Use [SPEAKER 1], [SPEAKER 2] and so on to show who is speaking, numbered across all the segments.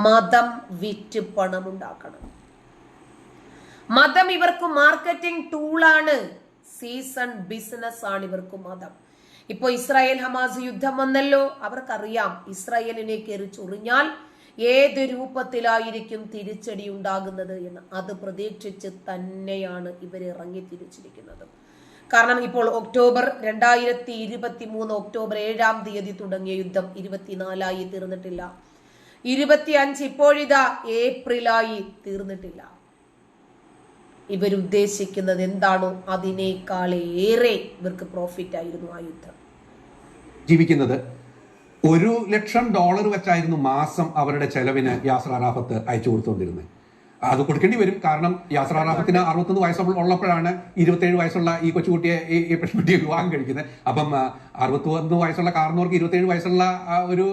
[SPEAKER 1] മതം വിറ്റ് പണമുണ്ടാക്കണം. മതം ഇവർക്ക് മാർക്കറ്റിംഗ് ടൂളാണ്, സീസൺ ബിസിനസ് ആണ് ഇവർക്ക് മതം. ഇപ്പൊ ഇസ്രായേൽ ഹമാസ് യുദ്ധം വന്നല്ലോ, അവർക്കറിയാം ഇസ്രായേലിനെ കയറി ചൊറിഞ്ഞാൽ ഏത് രൂപത്തിലായിരിക്കും തിരിച്ചടി ഉണ്ടാകുന്നത് എന്ന്. അത് പ്രതീക്ഷിച്ച് തന്നെയാണ് ഇവർ ഇറങ്ങി തിരിച്ചിരിക്കുന്നത്. കാരണം ഇപ്പോൾ 2023 ഒക്ടോബർ 7 തുടങ്ങിയ യുദ്ധം 24 തീർന്നിട്ടില്ല. 25 ഇപ്പോഴിതാ ഏപ്രിലായി തീർന്നിട്ടില്ല. ഇവരുദ്ദേശിക്കുന്നത് എന്താണോ അതിനേക്കാളേറെ ഇവർക്ക് പ്രോഫിറ്റ് ആയിരുന്നു ആ യുദ്ധം.
[SPEAKER 2] ജീവിക്കുന്നത് $1,00,000 വെച്ചായിരുന്നു മാസം അവരുടെ ചെലവിന് യാസർ അറാഫത്ത് അയച്ചു കൊടുത്തുകൊണ്ടിരുന്നത്. അത് കൊടുക്കേണ്ടി വരും. കാരണം യാസർ അറാഫത്തിന് 61 വയസ്സുള്ളപ്പോഴാണ് 27 വയസ്സുള്ള ഈ കൊച്ചുകുട്ടിയെ ഈ പെൺകുട്ടിയെ വിവാഹം കഴിക്കുന്നത്. അപ്പം 61 വയസ്സുള്ള കാരണവർക്ക് 27 വയസ്സുള്ള ഒരു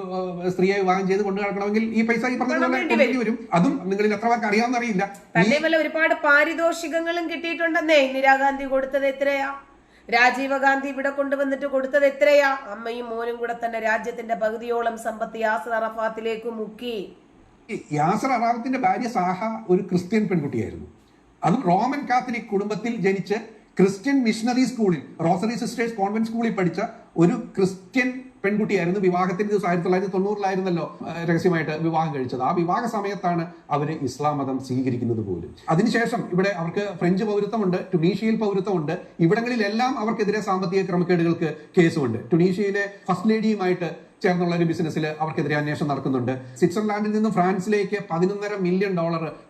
[SPEAKER 2] സ്ത്രീയെ വിവാഹം ചെയ്ത് കൊണ്ടു നടക്കണമെങ്കിൽ ഈ പൈസ ഈ പറഞ്ഞതുപോലെ കൊടുക്കേണ്ടി വരും. അതും നിങ്ങളിൽ എത്ര പേർക്ക് അറിയാമെന്ന് അറിയില്ല.
[SPEAKER 1] തന്നെയുമല്ല ഒരുപാട് പാരിതോഷികങ്ങളും കിട്ടിയിട്ടുണ്ടെന്നേ. ഇന്ദിരാഗാന്ധി കൊടുത്തത് എത്രയാ? രാജീവ് ഗാന്ധി ഇവിടെ കൊണ്ടുവന്നിട്ട് കൊടുത്തത് എത്രയാ? അമ്മയും മോനും കൂടെ തന്നെ രാജ്യത്തിന്റെ പകുതിയോളം സമ്പത്ത് യാസർ അറാഫത്തിലേക്ക് മുക്കി.
[SPEAKER 2] യാസർ അറാഫത്തിന്റെ ഭാര്യ സാഹ ഒരു ക്രിസ്ത്യൻ പെൺകുട്ടിയായിരുന്നു. അതും റോമൻ കാത്തലിക് കുടുംബത്തിൽ ജനിച്ച് ക്രിസ്ത്യൻ മിഷണറി സ്കൂളിൽ, റോസറി സിസ്റ്റേഴ്സ് കോൺവെന്റ് സ്കൂളിൽ പഠിച്ച ഒരു ക്രിസ്ത്യൻ പെൺകുട്ടിയായിരുന്നു. വിവാഹത്തിന്റെ ദിവസം 1990 രഹസ്യമായിട്ട് വിവാഹം കഴിച്ചത്. ആ വിവാഹ സമയത്താണ് അവര് ഇസ്ലാം മതം സ്വീകരിക്കുന്നത് പോലും. അതിനുശേഷം ഇവിടെ അവർക്ക് ഫ്രഞ്ച് പൗരത്വമുണ്ട്, ടുണീഷ്യയിൽ പൗരത്വമുണ്ട്. ഇവിടങ്ങളിലെല്ലാം അവർക്കെതിരെ സാമ്പത്തിക ക്രമക്കേടുകൾക്ക് കേസുമുണ്ട്. ടുണീഷ്യയിലെ ഫസ്റ്റ് ലേഡിയുമായിട്ട് ചേർന്നുള്ള ഒരു ബിസിനസ്സിൽ അവർക്കെതിരെ അന്വേഷണം നടക്കുന്നുണ്ട്. സ്വിറ്റ്സർലാൻഡിൽ നിന്ന് ഫ്രാൻസിലേക്ക് $11.5 മില്യൺ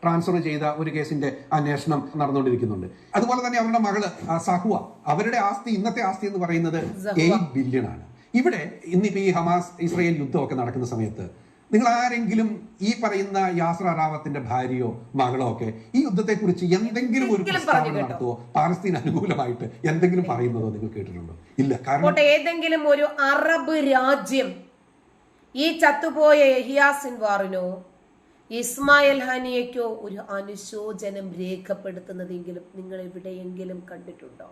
[SPEAKER 2] ട്രാൻസ്ഫർ ചെയ്ത ഒരു കേസിന്റെ അന്വേഷണം നടന്നുകൊണ്ടിരിക്കുന്നുണ്ട്. അതുപോലെ തന്നെ അവരുടെ മകള് സഹുവ, അവരുടെ ആസ്തി, ഇന്നത്തെ ആസ്തി എന്ന് പറയുന്നത് 8 ബില്യൺ ആണ്. ഇവിടെ ഇന്നിപ്പോ ഈ ഹമാസ് ഇസ്രായേൽ യുദ്ധമൊക്കെ നടക്കുന്ന സമയത്ത് നിങ്ങൾ ആരെങ്കിലും ഈ പറയുന്ന യാസർ അറാഫത്തിന്റെ ഭാര്യയോ മകളോ ഒക്കെ ഈ യുദ്ധത്തെ കുറിച്ച് എന്തെങ്കിലും ഒരു പ്രസ്താവന നടത്തുവോ, പാലസ്തീൻ അനുകൂലമായിട്ട് എന്തെങ്കിലും പറയുന്നതോ നിങ്ങൾ കേട്ടിട്ടുണ്ടോ? ഇല്ല. കാരണം
[SPEAKER 1] ഏതെങ്കിലും ഒരു അറബ് രാജ്യം ഈ ചത്തുപോയ യഹിയ സിൻവാറിനോ ഇസ്മായിൽ ഹാനിയക്കോ ഒരു അനുശോചനം രേഖപ്പെടുത്തുന്നതെങ്കിലും നിങ്ങൾ എവിടെയെങ്കിലും കണ്ടിട്ടുണ്ടോ?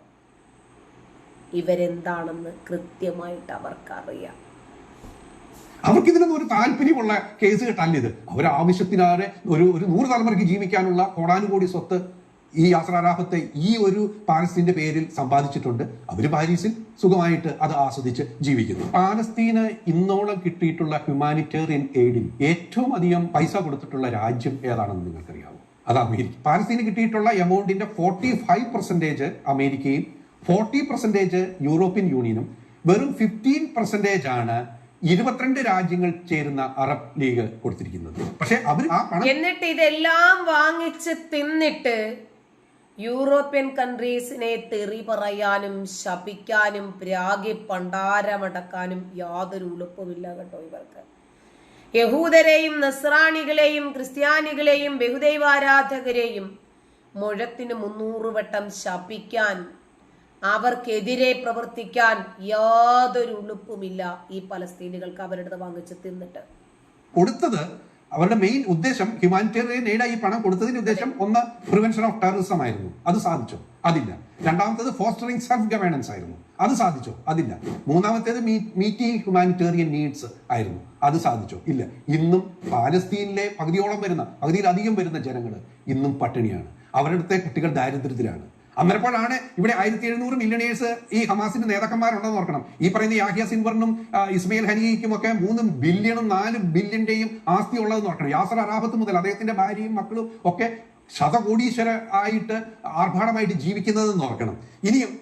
[SPEAKER 1] ഇവരെന്താണെന്ന് കൃത്യമായിട്ട് അവർക്കറിയാം.
[SPEAKER 2] അവർക്ക് ഇതിനൊന്നും ഒരു താല്പര്യമുള്ള കേസ് കേട്ടല്ല ഇത്. അവരാവശ്യത്തിനാണ് ഒരു 100 തലമുറയ്ക്ക് ജീവിക്കാനുള്ള കോടാനുകോടി സ്വത്ത് ഈ യാസർ അറാഫത്തെ ഈ ഒരു പാലസ്തീന്റെ പേരിൽ സമ്പാദിച്ചിട്ടുണ്ട്. അവര് പാരീസിൽ സുഖമായിട്ട് അത് ആസ്വദിച്ച് ജീവിക്കുന്നു. പാലസ്തീന് ഇന്നോളം കിട്ടിയിട്ടുള്ള ഹ്യൂമാനിറ്റേറിയൻ എയ്ഡിൽ ഏറ്റവും അധികം പൈസ കൊടുത്തിട്ടുള്ള രാജ്യം ഏതാണെന്ന് നിങ്ങൾക്കറിയാമോ? അത് അമേരിക്ക. പാലസ്തീന് കിട്ടിയിട്ടുള്ള എമൗണ്ടിന്റെ 45% അമേരിക്കയും 40% യൂറോപ്യൻ യൂണിയനും വെറും 15% ആണ് 22 രാജ്യങ്ങൾ ചേരുന്ന അറബ് ലീഗ് കൊടുത്തിരിക്കുന്നത്. പക്ഷെ അവർ ആ പണം
[SPEAKER 1] എന്നിട്ട് ഇതെല്ലാം വാങ്ങിച്ച് തിന്നിട്ട് യൂറോപ്യൻ കൺട്രീസിനെ തെറി പറയാനും ശപിക്കാനും പ്രാഗി പണ്ടാരമടക്കാനും യാതൊരു ഉളുപ്പുമില്ല കേട്ടോ ഇവർക്ക്. യഹൂദരെയും നസ്രാണികളെയും ക്രിസ്ത്യാനികളെയും ബഹുദൈവാരാധകരെയും മുഴത്തിന് 300 വട്ടം ശപിക്കാൻ, അവർക്കെതിരെ പ്രവർത്തിക്കാൻ യാതൊരു ഉളുപ്പുമില്ല ഈ പലസ്തീനികൾക്ക് അവരുടെ വാങ്ങിച്ച് തിന്നിട്ട്.
[SPEAKER 2] കൊടുത്തത് അവരുടെ മെയിൻ ഉദ്ദേശം ഹ്യൂമാനിറ്റേറിയൻ എയ്ഡ് ഈ പണം കൊടുത്തതിന്റെ ഉദ്ദേശം ഒന്ന് പ്രിവെൻഷൻ ഓഫ് ടെററിസം ആയിരുന്നു. അത് സാധിച്ചോ? അതില്ല. രണ്ടാമത്തേത് ഫോസ്റ്ററിംഗ് സെൽഫ് ഗവേണൻസ് ആയിരുന്നു. അത് സാധിച്ചോ? അതില്ല. മൂന്നാമത്തേത് മീറ്റിംഗ് ഹ്യൂമാനിറ്റേറിയൻ നീഡ്സ് ആയിരുന്നു. അത് സാധിച്ചോ? ഇല്ല. ഇന്നും പാലസ്തീനിലെ പകുതിയിലധികം വരുന്ന ജനങ്ങൾ ഇന്നും പട്ടിണിയാണ്. അവരുടെ കുട്ടികൾ ദാരിദ്ര്യത്തിലാണ്. അന്നേരപ്പോഴാണ് ഇവിടെ 1700 മില്യണേഴ്സ് ഈ ഹമാസിന്റെ നേതാക്കന്മാരുണ്ടെന്ന് ഓർക്കണം. ഈ പറയുന്ന യാഹിയ സിൻവറിനും ഇസ്മയിൽ ഹനിയയ്ക്കും ഒക്കെ 3 ബില്യണും 4 ബില്യന്റെയും ആസ്തി ഉള്ളതെന്ന് ഓർക്കണം. യാസർ അറാഫത്ത് മുതൽ അദ്ദേഹത്തിന്റെ ഭാര്യയും മക്കളും ഒക്കെ ശതകോടീശ്വര ആയിട്ട് ആർഭാടമായിട്ട് ജീവിക്കുന്നതെന്ന് ഓർക്കണം. ഇനിയും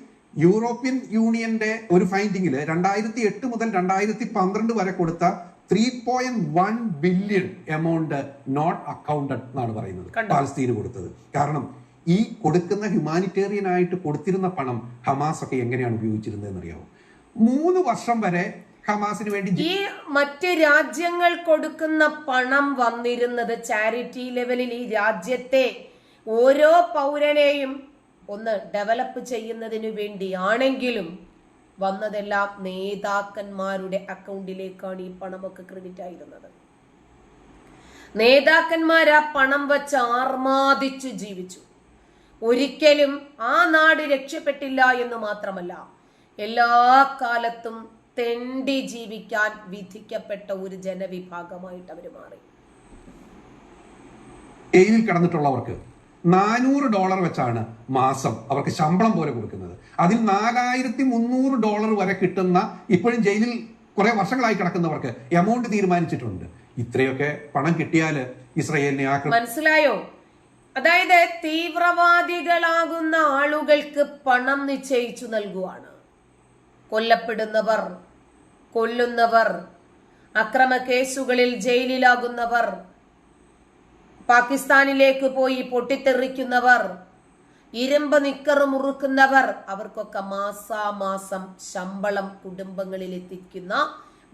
[SPEAKER 2] യൂറോപ്യൻ യൂണിയന്റെ ഒരു ഫൈൻഡിങ്ങില് 2008 മുതൽ 2012 വരെ കൊടുത്ത 3.1 ബില്യൺ എമൗണ്ട് നോട്ട് അക്കൗണ്ടഡ് എന്നാണ് പറയുന്നത് പാലസ്തീന് കൊടുത്തത്. കാരണം ഈ കൊടുക്കുന്ന ഹ്യൂമാനിറ്റേറിയൻ ആയിട്ട് കൊടുത്തിരുന്ന പണം ഹമാസ് ഒക്കെ എങ്ങനെയാണ് ഉപയോഗിച്ചിരുന്നതെന്ന് അറിയാമോ? 3 വർഷം വരെ ഹമാസിന് വേണ്ടി
[SPEAKER 1] ഈ മറ്റ് രാജ്യങ്ങൾ കൊടുക്കുന്ന പണം വന്നിരുന്നത് ചാരിറ്റി ലെവലിൽ ഈ രാജ്യത്തെ ഓരോ പൗരനെയും ഒന്ന് ഡെവലപ്പ് ചെയ്യുന്നതിന് വേണ്ടിയാണെങ്കിലും വന്നതെല്ലാം നേതാക്കന്മാരുടെ അക്കൗണ്ടിലേക്കാണ് ഈ പണമൊക്കെ ക്രെഡിറ്റ് ആയിരുന്നത്. നേതാക്കന്മാർ ആ പണം വെച്ച് ആർമാദിച്ചു ജീവിച്ചു. ഒരിക്കലും ആ നാട് രക്ഷപ്പെട്ടില്ല എന്ന് മാത്രമല്ല, എല്ലാ കാലത്തും തെണ്ടി ജീവിക്കാൻ വിധിക്കപ്പെട്ട ഒരു ജനവിഭാഗമായിട്ട് അവർ മാറി.
[SPEAKER 2] ജയിലിൽ കിടന്നിട്ടുള്ളവർക്ക് $400 വെച്ചാണ് മാസം അവർക്ക് ശമ്പളം പോലെ കൊടുക്കുന്നത്. അതിൽ $4300 വരെ കിട്ടുന്ന ഇപ്പോഴും ജയിലിൽ കുറെ വർഷങ്ങളായി കിടക്കുന്നവർക്ക് എമൗണ്ട് തീരുമാനിച്ചിട്ടുണ്ട്. ഇത്രയൊക്കെ പണം കിട്ടിയാൽ ഇസ്രായേലിനെ
[SPEAKER 1] മനസ്സിലായോ? അതായത് തീവ്രവാദികളാകുന്ന ആളുകൾക്ക് പണം നിശ്ചയിച്ചു നൽകുവാണ്. കൊല്ലപ്പെടുന്നവർ, കൊല്ലുന്നവർ, അക്രമ കേസുകളിൽ ജയിലിലാകുന്നവർ, പാകിസ്ഥാനിലേക്ക് പോയി പൊട്ടിത്തെറിക്കുന്നവർ, ഇരുമ്പ് നിക്കറ് മുറുക്കുന്നവർ, അവർക്കൊക്കെ മാസാമാസം ശമ്പളം കുടുംബങ്ങളിൽ എത്തിക്കുന്ന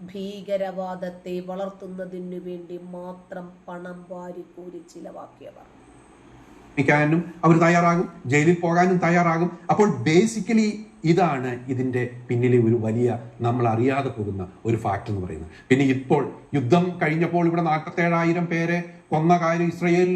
[SPEAKER 1] ഭീകരവാദത്തെ വളർത്തുന്നതിനു വേണ്ടി മാത്രം പണം വാരിക്കൂരി ചിലവാക്കിയവർ.
[SPEAKER 2] അവർ തയ്യാറാകും, ജയിലിൽ പോകാനും തയ്യാറാകും. അപ്പോൾ ബേസിക്കലി ഇതാണ് ഇതിന്റെ പിന്നിലെ ഒരു വലിയ നമ്മൾ അറിയാതെ പോകുന്ന ഒരു ഫാക്ട് എന്ന് പറയുന്നത്. പിന്നെ ഇപ്പോൾ യുദ്ധം കഴിഞ്ഞപ്പോൾ ഇവിടെ 47,000 പേരെ കൊന്ന കാര്യം, ഇസ്രായേൽ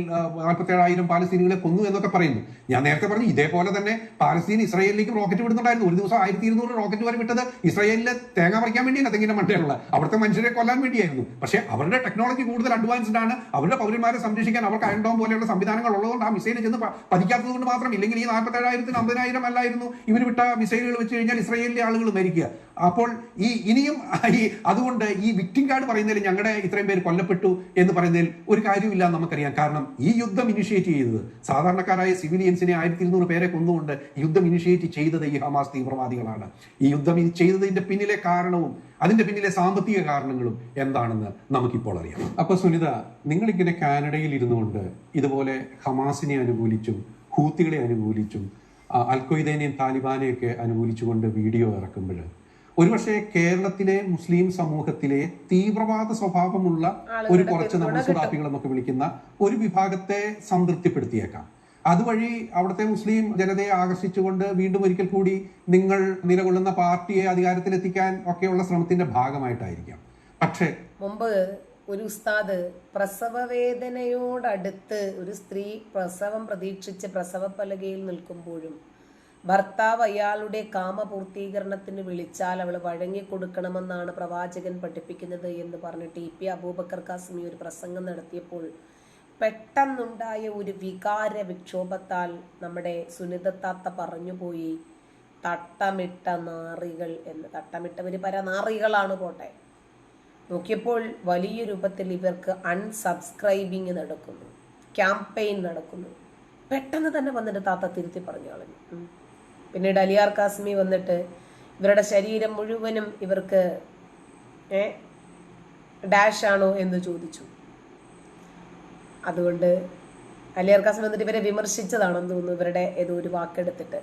[SPEAKER 2] 47,000 പാലസ്തീനികളെ കൊന്നു എന്നൊക്കെ പറയുന്നു. ഞാൻ നേരത്തെ പറഞ്ഞു ഇതേപോലെ തന്നെ പാലസ്തീൻ ഇസ്രായേലിലേക്ക് റോക്കറ്റ് വിടുന്നുണ്ടായിരുന്നു. ഒരു ദിവസം 1200 റോക്കറ്റ് വരെ വിട്ടത് ഇസ്രായേലിലെ തേങ്ങ പറിക്കാൻ വേണ്ടിയാണ്, തെങ്ങിന്റെ മണ്ടയുള്ള അവിടുത്തെ മനുഷ്യരെ കൊല്ലാൻ വേണ്ടിയായിരുന്നു. പക്ഷേ അവരുടെ ടെക്നോളജി കൂടുതൽ അഡ്വാൻസ്ഡ് ആണ്. അവരുടെ പൗരന്മാരെ സംരക്ഷിക്കാൻ അവർക്ക് അയൺ ഡോം പോലെയുള്ള സംവിധാനങ്ങൾ ഉള്ളതുകൊണ്ട് ആ മിസൈൽ ചെന്ന് പതിക്കാത്തത് കൊണ്ട് മാത്രം. ഇല്ലെങ്കിൽ ഈ 47,000 50,000 അല്ലായിരുന്നു ഇവർ വിട്ട മിസൈലുകൾ വെച്ച് കഴിഞ്ഞാൽ ഇസ്രായേലിലെ ആളുകൾ മരിക്കുക. അപ്പോൾ ഇനിയും അതുകൊണ്ട് ഈ വിക്ടിം കാർഡ് പറയുന്നതിൽ ഞങ്ങളുടെ ഇത്രയും പേര് കൊല്ലപ്പെട്ടു എന്ന് പറയുന്നതിൽ ഒരു കാര്യമില്ല നമുക്കറിയാം. കാരണം ഈ യുദ്ധം ഇനിഷ്യേറ്റ് ചെയ്തത് സാധാരണക്കാരായ സിവിലിയൻസിനെ 1200 പേരെ കൊന്നുകൊണ്ട് യുദ്ധം ഇനിഷ്യേറ്റ് ചെയ്തത് ഈ ഹമാസ് തീവ്രവാദികളാണ്. ഈ യുദ്ധം ചെയ്തതിന്റെ പിന്നിലെ കാരണവും അതിന്റെ പിന്നിലെ സാമ്പത്തിക കാരണങ്ങളും എന്താണെന്ന് നമുക്കിപ്പോൾ അറിയാം. അപ്പൊ സുനിത, നിങ്ങളിങ്ങനെ കാനഡയിൽ ഇരുന്നുകൊണ്ട് ഇതുപോലെ ഹമാസിനെ അനുകൂലിച്ചും ഹൂത്തികളെ അനുകൂലിച്ചും അൽഖ്വയ്ദയെയും താലിബാനെയൊക്കെ അനുകൂലിച്ചുകൊണ്ട് വീഡിയോ ഇറക്കുമ്പോൾ ഒരുപക്ഷെ കേരളത്തിലെ മുസ്ലിം സമൂഹത്തിലെ തീവ്രവാദ സ്വഭാവമുള്ള ഒരു കുറച്ച് നമ്മൾ സുഡാപ്പികൾ എന്നൊക്കെ വിളിക്കുന്ന ഒരു വിഭാഗത്തെ സംതൃപ്തിപ്പെടുത്തിയേക്കാം. അതുവഴി അവിടുത്തെ മുസ്ലിം ജനതയെ ആകർഷിച്ചുകൊണ്ട് വീണ്ടും ഒരിക്കൽ കൂടി നിങ്ങൾ നിലകൊള്ളുന്ന പാർട്ടിയെ അധികാരത്തിലെത്തിക്കാൻ ഒക്കെയുള്ള ശ്രമത്തിന്റെ ഭാഗമായിട്ടായിരിക്കാം. പക്ഷേ
[SPEAKER 1] മുമ്പ് ഒരു ഉസ്താദ് പ്രസവ വേദനയോടടുത്ത് ഒരു സ്ത്രീ പ്രസവം പ്രതീക്ഷിച്ച് പ്രസവ പലകയിൽ നിൽക്കുമ്പോഴും ഭർത്താവ് അയാളുടെ കാമപൂർത്തീകരണത്തിന് വിളിച്ചാൽ അവൾ വഴങ്ങിക്കൊടുക്കണമെന്നാണ് പ്രവാചകൻ പഠിപ്പിക്കുന്നത് എന്ന് പറഞ്ഞിട്ട് EP അബൂബക്കർ കാസിമി ഒരു പ്രസംഗം നടത്തിയപ്പോൾ പെട്ടെന്നുണ്ടായ ഒരു വികാര വിക്ഷോഭത്താൽ നമ്മുടെ സുനിതത്താത്ത പറഞ്ഞുപോയി തട്ടമിട്ട നാറികൾ എന്ന്. തട്ടമിട്ടവര് പരനാറികളാണ് പോട്ടെ. നോക്കിയപ്പോൾ വലിയ രൂപത്തിൽ ഇവർക്ക് അൺസബ്സ്ക്രൈബിങ് നടക്കുന്നു, ക്യാമ്പയിൻ നടക്കുന്നു. പെട്ടെന്ന് തന്നെ വന്നിട്ട് താത്ത തിരുത്തി പറഞ്ഞു കളഞ്ഞു. പിന്നീട് അലിയാർ കാസ്മി വന്നിട്ട് ഇവരുടെ ശരീരം മുഴുവനും ഇവർക്ക് ഡാഷ് ആണോ എന്ന് ചോദിച്ചു. അതുകൊണ്ട് അലിയാർ കാസ്മി വന്നിട്ട് ഇവരെ വിമർശിച്ചതാണെന്ന് തോന്നുന്നു, ഇവരുടെ ഏതോ ഒരു വാക്കെടുത്തിട്ട്.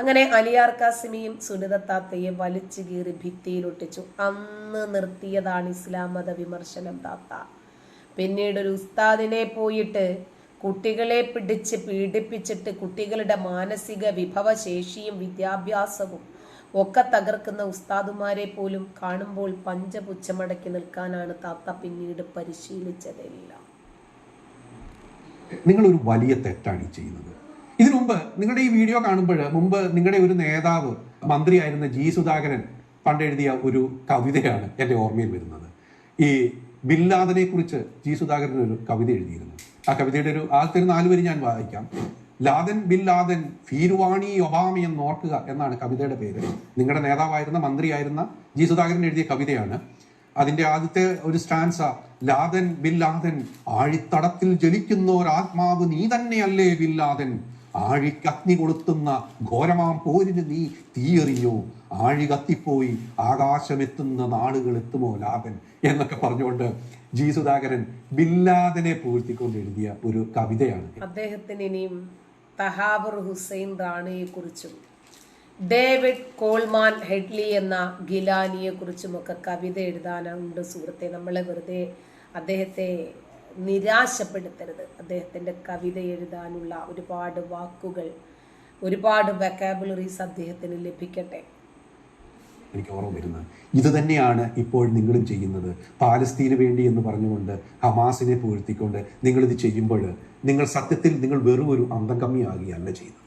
[SPEAKER 1] അങ്ങനെ അലിയാർ കാസിമിയും സുനിതത്താത്തയെ വലിച്ചു കീറി ഭിത്തിയിലൊട്ടിച്ചു. അന്ന് നിർത്തിയതാണ് ഇസ്ലാം മത വിമർശനം താത്ത. പിന്നീട് ഒരു ഉസ്താദിനെ പോയിട്ട് കുട്ടികളെ പിടിച്ച് പീഡിപ്പിച്ചിട്ട് കുട്ടികളുടെ മാനസിക വിഭവശേഷിയും വിദ്യാഭ്യാസവും ഒക്കെ തകർക്കുന്ന ഉസ്താദുമാരെ പോലും കാണുമ്പോൾ പഞ്ചപുച്ഛമടക്കി നിൽക്കാനാണ് താത്ത പിന്നീട് പരിശീലിച്ചതെല്ലാം.
[SPEAKER 2] നിങ്ങളൊരു വലിയ തെറ്റാണ് ചെയ്യുന്നത്. ഇതിനു മുമ്പ് നിങ്ങളുടെ ഈ വീഡിയോ കാണുമ്പോൾ മുമ്പ് നിങ്ങളുടെ ഒരു നേതാവ് മന്ത്രിയായിരുന്ന ജി സുധാകരൻ പണ്ടെഴുതിയ ഒരു കവിതയാണ് എൻ്റെ ഓർമ്മയിൽ വരുന്നത്. ഈ ബിൻ ലാദനെ കുറിച്ച് ജി സുധാകരൻ ഒരു കവിത എഴുതിയിരുന്നു. ആ കവിതയുടെ ആദ്യത്തെ 4 വരി ഞാൻ വായിക്കാം. ലാദൻ ബിൻ ലാദൻ ഫീർവാണി ഒബാമി എന്ന് ഓർക്കുക എന്നാണ് കവിതയുടെ പേര്. നിങ്ങളുടെ നേതാവായിരുന്ന മന്ത്രിയായിരുന്ന ജി സുധാകരൻ എഴുതിയ കവിതയാണ്. അതിന്റെ ആദ്യത്തെ ഒരു സ്റ്റാൻസ, ലാദൻ ബിൻ ലാദൻ ആഴിത്തടത്തിൽ ജ്വലിക്കുന്നൊരാത്മാവ് നീ തന്നെയല്ലേ ബിൻ ലാദൻ, ആഴിക്കഗ്നി കൊളുത്തുന്ന ഘോരമാം പോരിന് നീ തീയെറിഞ്ഞോ, ആഴി കത്തിപ്പോയി ആകാശമെത്തുന്ന നാളുകൾ എത്തുമോ ലാദൻ എന്നൊക്കെ പറഞ്ഞുകൊണ്ട് ജി സുധാകരൻ ബിൻ ലാദനെ പൂഴ്ത്തിക്കൊണ്ട് എഴുതിയ ഒരു കവിതയാണ്.
[SPEAKER 1] അദ്ദേഹത്തിന് ഇനിയും തഹാബുർ ഹുസൈൻ റാണിയെ കുറിച്ചും ഡേവിഡ് കോൾമാൻ ഹെഡ്ലി എന്ന ഗിലാനിയെ കുറിച്ചുമൊക്കെ കവിത എഴുതാനുണ്ട് സുഹൃത്തെ. നമ്മളെ വെറുതെ അദ്ദേഹത്തെ നിരാശപ്പെടുത്തരുത്. അദ്ദേഹത്തിൻ്റെ കവിത എഴുതാനുള്ള ഒരുപാട് വാക്കുകൾ, ഒരുപാട് വൊക്കാബുലറീസ് അദ്ദേഹത്തിന് ലഭിക്കട്ടെ.
[SPEAKER 2] എനിക്ക് ഓർമ്മ വരുന്നത് ഇത് തന്നെയാണ് ഇപ്പോൾ നിങ്ങളും ചെയ്യുന്നത്. പാലസ്തീന് വേണ്ടി എന്ന് പറഞ്ഞുകൊണ്ട് ഹമാസിനെ പൂഴ്ത്തിക്കൊണ്ട് നിങ്ങളിത് ചെയ്യുമ്പോൾ നിങ്ങൾ സത്യത്തിൽ നിങ്ങൾ വെറും ഒരു അന്തംകമ്മിയാകുകയല്ല ചെയ്യുന്നത്,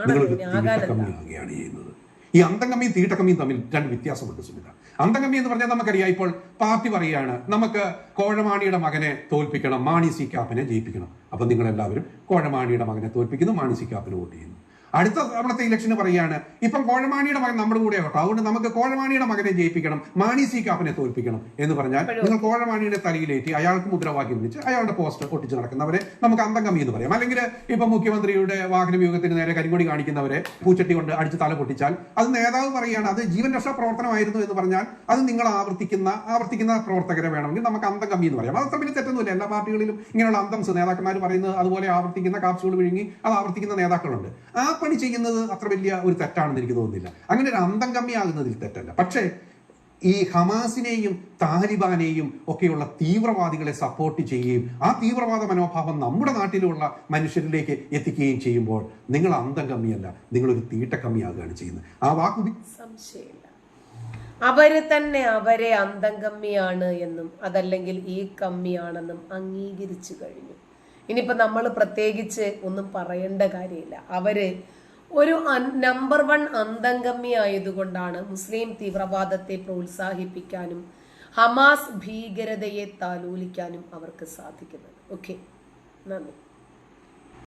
[SPEAKER 2] നിങ്ങൾ തീട്ടക്കമ്മിയാകുകയാണ് ചെയ്യുന്നത്. ഈ അന്തംകമ്മിയും തീട്ടക്കമ്മിയും തമ്മിൽ 2 വ്യത്യാസമുണ്ട് സുനിത. അന്തംഗമി എന്ന് പറഞ്ഞാൽ നമുക്കറിയാം, ഇപ്പോൾ പാർട്ടി പറയുകയാണ് നമുക്ക് കോഴമാണിയുടെ മകനെ തോൽപ്പിക്കണം, മാണി സി കാപ്പനെ ജയിപ്പിക്കണം. അപ്പൊ നിങ്ങൾ എല്ലാവരും കോഴമാണിയുടെ മകനെ തോൽപ്പിക്കുന്നു, മാണി സി കാപ്പന് വോട്ട് ചെയ്യുന്നു. അടുത്ത തവണത്തെ ഇലക്ഷന് പറയുകയാണ് ഇപ്പം കോഴമാണിയുടെ മകൻ നമ്മുടെ കൂടെ കേട്ടോ, അതുകൊണ്ട് നമുക്ക് കോഴമാണിയുടെ മകനെ ജയിപ്പിക്കണം, മാണി സി കാപ്പനെ തോൽപ്പിക്കണം എന്ന് പറഞ്ഞാൽ നിങ്ങൾ കോഴമാണിയുടെ തലയിലേറ്റി അയാൾക്ക് മുദ്രാവാക്യം വിളിച്ച് അയാളുടെ പോസ്റ്റർ ഒട്ടിച്ച് നടക്കുന്നവരെ നമുക്ക് അന്തംഗമി എന്ന് പറയാം. അല്ലെങ്കിൽ ഇപ്പൊ മുഖ്യമന്ത്രിയുടെ വാഹന വ്യൂഹത്തിന് നേരെ കരിങ്കൊടി കാണിക്കുന്നവരെ പൂച്ചട്ടി കൊണ്ട് അടിച്ച് തല പൊട്ടിച്ചാൽ അത് നേതാവ് പറയുകയാണ് അത് ജീവൻ രക്ഷാ പ്രവർത്തനമായിരുന്നു എന്ന് പറഞ്ഞാൽ അത് നിങ്ങൾ ആവർത്തിക്കുന്ന പ്രവർത്തകരെ വേണമെങ്കിൽ നമുക്ക് അന്തംഗമി എന്ന് പറയാം. അത് അത്ര വലിയ തെറ്റൊന്നുമില്ല. എല്ലാ പാർട്ടികളിലും ഇങ്ങനെയുള്ള അന്തംസ് നേതാക്കന്മാർ പറയുന്നത് അതുപോലെ ആവർത്തിക്കുന്ന കാപ്സ്യൂൾ വിഴുങ്ങി അത് ആവർത്തിക്കുന്ന നേതാക്കളുണ്ട്. ആ പണി ചെയ്യുന്നത് അത്ര വലിയ ഒരു തെറ്റാണെന്ന് എനിക്ക് തോന്നുന്നില്ല. അങ്ങനെ ഒരു അന്തംഗമി ആകുന്നതിൽ തെറ്റല്ല. പക്ഷേ ഈ ഹമാസിനെയും താലിബാനെയും ഒക്കെയുള്ള തീവ്രവാദികളെ സപ്പോർട്ട് ചെയ്യുകയും ആ തീവ്രവാദ മനോഭാവം നമ്മുടെ നാട്ടിലുള്ള മനുഷ്യരിലേക്ക് എത്തിക്കുകയും ചെയ്യുമ്പോൾ നിങ്ങൾ അന്തംഗമിയല്ല, നിങ്ങളൊരു തീട്ടക്കമ്മിയാകുകയാണ് ചെയ്യുന്നത്. ആ വാക്ക്
[SPEAKER 1] സംശയമില്ല. അവര് തന്നെ അവരെ അന്തംഗമ്മിയാണ് എന്നും അതല്ലെങ്കിൽ ഈ കമ്മിയാണെന്നും അംഗീകരിച്ചു കഴിഞ്ഞു. ഇനിയിപ്പോ നമ്മൾ പ്രത്യേകിച്ച് ഒന്നും പറയേണ്ട കാര്യമില്ല. അവര് ഒരു നമ്പർ 1 അന്തംഗമ്മി ആയതുകൊണ്ടാണ് മുസ്ലിം തീവ്രവാദത്തെ പ്രോത്സാഹിപ്പിക്കാനും ഹമാസ് ഭീകരതയെ താലോലിക്കാനും അവർക്ക് സാധിക്കുന്നത്. ഓക്കെ, നന്ദി.